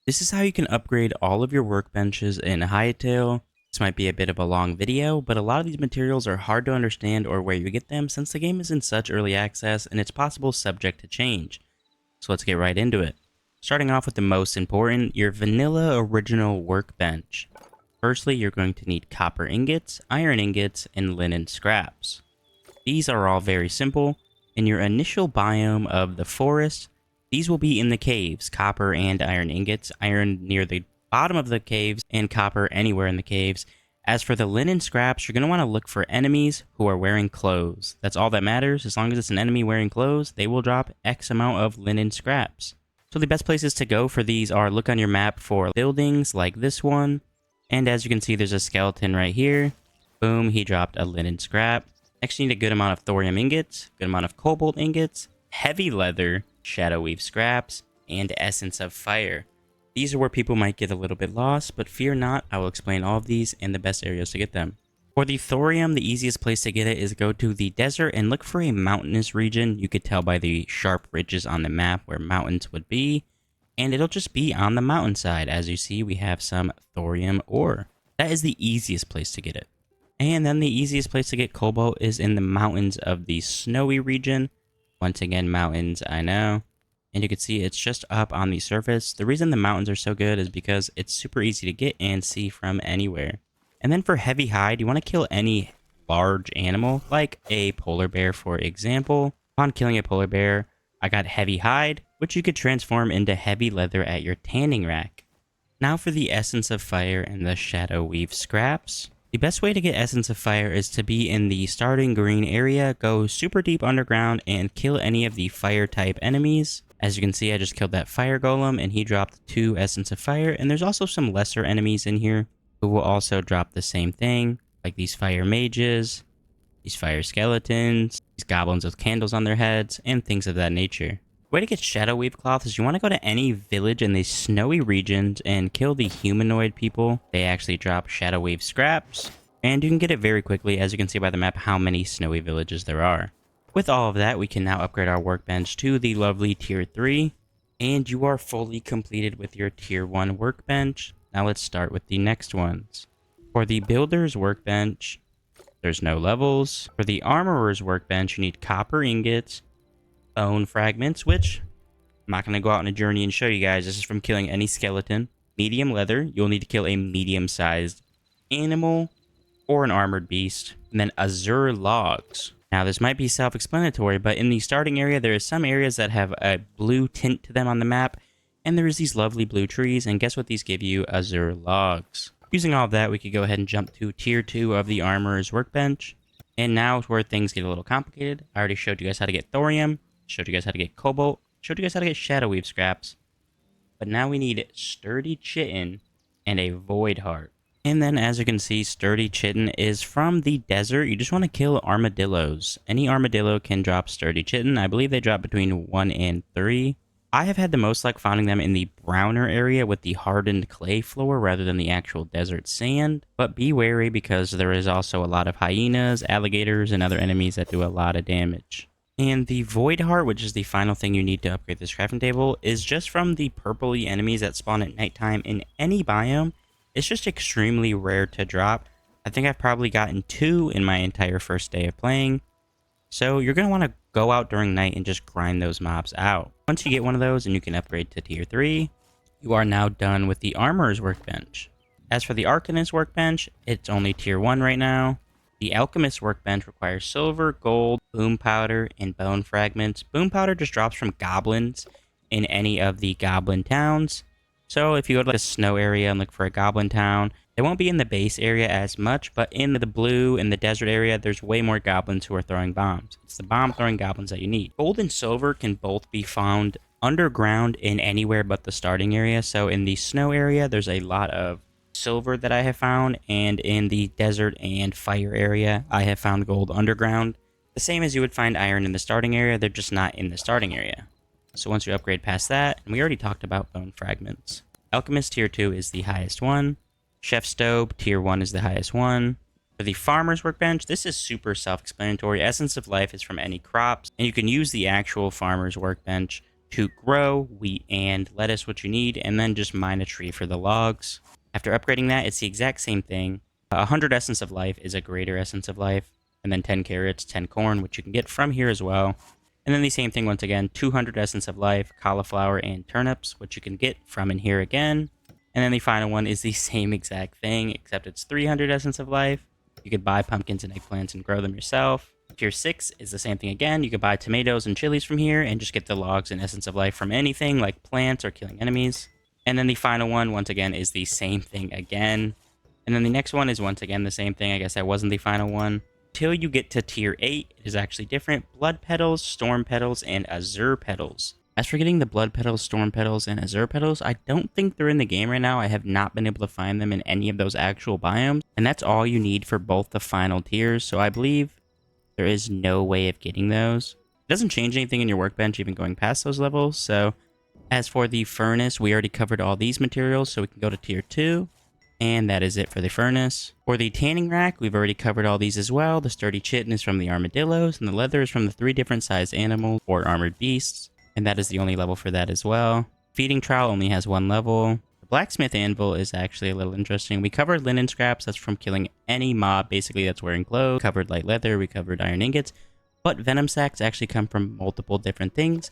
This is how you can upgrade all of your workbenches in Hytale. This might be a bit of a long video, but a lot of these materials are hard to understand or where you get them since the game is in such early access and it's possible subject to change. So let's get right into it. Starting off with the most important, your vanilla original workbench. Firstly, you're going to need copper ingots, iron ingots, and linen scraps. These are all very simple. In your initial biome of the forest, these will be in the caves, copper and iron ingots, iron near the bottom of the caves, and copper anywhere in the caves. As for the linen scraps, you're going to want to look for enemies who are wearing clothes. That's all that matters. As long as it's an enemy wearing clothes, they will drop X amount of linen scraps. So the best places to go for these are look on your map for buildings like this one. And as you can see, there's a skeleton right here. Boom, he dropped a linen scrap. Next, you need a good amount of thorium ingots, good amount of cobalt ingots, heavy leather, shadow weave scraps, and essence of fire. These are where people might get a little bit lost, but fear not, I will explain all of these and the best areas to get them. For the thorium, the easiest place to get it is go to the desert and look for a mountainous region. You could tell by the sharp ridges on the map where mountains would be, and it'll just be on the mountainside. As you see, we have some thorium ore. That is the easiest place to get it. And then the easiest place to get cobalt is in the mountains of the snowy region. Once again, mountains, I know. And you can see it's just up on the surface. The reason the mountains are so good is because it's super easy to get and see from anywhere. And then for heavy hide, you want to kill any large animal, like a polar bear, for example. Upon killing a polar bear, I got heavy hide, which you could transform into heavy leather at your tanning rack. Now for the essence of fire and the shadow weave scraps. The best way to get essence of fire is to be in the starting green area, go super deep underground, and kill any of the fire type enemies. As you can see, I just killed that fire golem and he dropped 2 essence of fire, and there's also some lesser enemies in here who will also drop the same thing, like these fire mages, these fire skeletons, these goblins with candles on their heads, and things of that nature. The way to get shadow weave cloth is you want to go to any village in these snowy regions and kill the humanoid people. They actually drop shadow weave scraps, and you can get it very quickly, as you can see by the map how many snowy villages there are. With all of that, we can now upgrade our workbench to the lovely tier 3, and you are fully completed with your tier 1 workbench. Now let's start with the next ones. For the builder's workbench, there's no levels. For the armorer's workbench, you need copper ingots, bone fragments, which I'm not going to go out on a journey and show you guys. This is from killing any skeleton. Medium leather, you'll need to kill a medium-sized animal or an armored beast. And then azure logs. Now, this might be self-explanatory, but in the starting area, there is some areas that have a blue tint to them on the map, and there is these lovely blue trees, and guess what these give you? Azure logs. Using all of that, we could go ahead and jump to tier 2 of the armorer's workbench. And now is where things get a little complicated. I already showed you guys how to get thorium, showed you guys how to get cobalt, showed you guys how to get shadow weave scraps. But now we need sturdy chitin and a void heart. And then, as you can see, sturdy chitin is from the desert. You just want to kill armadillos. Any armadillo can drop sturdy chitin. I believe they drop between 1 and 3. I have had the most luck finding them in the browner area with the hardened clay floor rather than the actual desert sand. But be wary because there is also a lot of hyenas, alligators, and other enemies that do a lot of damage. And the Void Heart, which is the final thing you need to upgrade this crafting table, is just from the purpley enemies that spawn at nighttime in any biome. It's just extremely rare to drop. I think I've probably gotten 2 in my entire first day of playing. So you're going to want to go out during night and just grind those mobs out. Once you get one of those and you can upgrade to tier 3, you are now done with the armorer's workbench. As for the arcanist's workbench, it's only tier 1 right now. The alchemist's workbench requires silver, gold, boom powder, and bone fragments. Boom powder just drops from goblins in any of the goblin towns. So if you go to the snow area and look for a goblin town, they won't be in the base area as much, but in the blue and the desert area, there's way more goblins who are throwing bombs. It's the bomb-throwing goblins that you need. Gold and silver can both be found underground in anywhere but the starting area. So in the snow area, there's a lot of silver that I have found, and in the desert and fire area, I have found gold underground. The same as you would find iron in the starting area, they're just not in the starting area. So once you upgrade past that, and we already talked about bone fragments. Alchemist tier 2 is the highest one. Chef Stove tier 1 is the highest one. For the farmer's workbench, this is super self-explanatory. Essence of life is from any crops, and you can use the actual farmer's workbench to grow wheat and lettuce, what you need, and then just mine a tree for the logs. After upgrading that, it's the exact same thing. 100 Essence of Life is a greater Essence of Life, and then 10 carrots, 10 corn, which you can get from here as well. And then the same thing once again, 200 Essence of Life, cauliflower, and turnips, which you can get from in here again. And then the final one is the same exact thing, except it's 300 Essence of Life. You could buy pumpkins and eggplants and grow them yourself. Tier 6 is the same thing again. You could buy tomatoes and chilies from here and just get the logs and Essence of Life from anything like plants or killing enemies. And then the final one, once again, is the same thing again. And then the next one is once again the same thing. I guess that wasn't the final one. Till you get to tier 8, it is actually different. Blood petals, storm petals, and azure petals. As for getting the blood petals, storm petals, and azure petals, I don't think they're in the game right now. I have not been able to find them in any of those actual biomes. And that's all you need for both the final tiers. So I believe there is no way of getting those. It doesn't change anything in your workbench even going past those levels. So as for the furnace, we already covered all these materials, so we can go to tier 2. And that is it for the furnace. For the tanning rack, we've already covered all these as well. The sturdy chitin is from the armadillos, and the leather is from the 3 different sized animals or armored beasts. And that is the only level for that as well. Feeding trowel only has 1 level. The blacksmith anvil is actually a little interesting. We covered linen scraps, that's from killing any mob basically that's wearing clothes. We covered light leather, we covered iron ingots. But venom sacs actually come from multiple different things.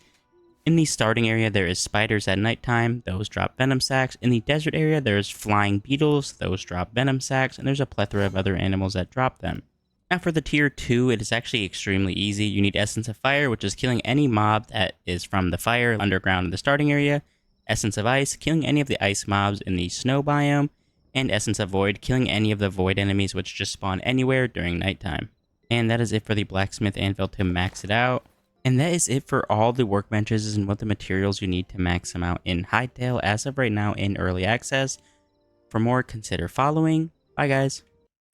In the starting area, there is spiders at nighttime. Those drop venom sacs. In the desert area, there's flying beetles. Those drop venom sacs. And there's a plethora of other animals that drop them. Now for the tier 2, it is actually extremely easy. You need Essence of Fire, which is killing any mob that is from the fire underground in the starting area. Essence of Ice, killing any of the ice mobs in the snow biome. And Essence of Void, killing any of the void enemies which just spawn anywhere during nighttime. And that is it for the blacksmith anvil to max it out. And that is it for all the workbenches and what the materials you need to max them out in Hytale as of right now in early access. For more, consider following. Bye guys.